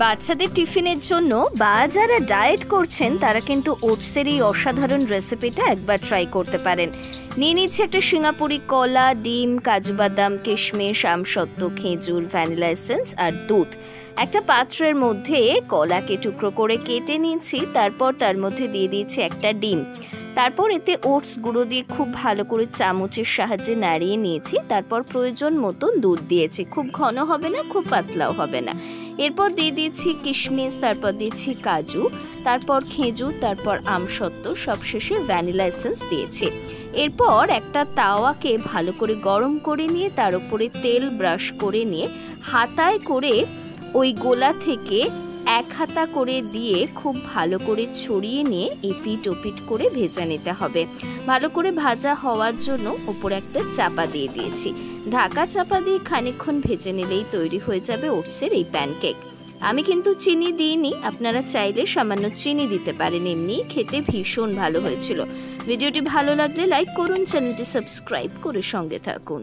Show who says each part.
Speaker 1: বাচ্চাদের টিফিনের জন্য বা যারা ডায়েট করছেন তারা কিন্তু ওটসের এই অসাধারণ রেসিপিটা একবার ট্রাই করতে পারেন। নিয়ে নিচ্ছে একটা সিঙ্গাপুরি কলা, ডিম, কাজু বাদাম, কিশমিশ, আমসত্ত্ব, খেজুর, ভ্যানিলা এসেন্স আর দুধ। একটা পাত্রের মধ্যে কলাকে টুকরো করে কেটে নিয়েছি, তারপর তার মধ্যে দিয়ে দিয়েছি একটা ডিম। তারপর এতে ওটস গুঁড়ো দিয়ে খুব ভালো করে চামচের সাহায্যে নাড়িয়ে নিয়েছি। তারপর প্রয়োজন মতো দুধ দিয়েছি, খুব ঘন হবে না, খুব পাতলাও হবে না। এরপর দিয়ে দিয়েছি কিশমিশ, তারপর দিয়েছি কাজু, তারপর খেজুর, তারপর আমসত্ত্ব, সবশেষে ভ্যানিলা এসেন্স দিয়েছি। এরপর একটা তাওয়াকে ভালো করে গরম করে নিয়ে তার উপরে তেল ব্রাশ করে নিয়ে হাতায় করে ওই গোলা থেকে এক হাতা করে দিয়ে খুব ভালো করে ছড়িয়ে নিয়ে এপিট ওপিট করে ভেজে নিতে হবে। ভালো করে ভাজা হওয়ার জন্য ওপরে একটা চাপা দিয়ে দিয়েছি। ঢাকা চাপা দিয়ে খানিকক্ষণ ভেজে নিলেই তৈরি হয়ে যাবে ওটসের এই প্যানকেক। আমি কিন্তু চিনি দিইনি, আপনারা চাইলে সামান্য চিনি দিতে পারেন, এমনি খেতে ভীষণ ভালো হয়েছিল। ভিডিওটি ভালো লাগলে লাইক করুন, চ্যানেলটি সাবস্ক্রাইব করে সঙ্গে থাকুন।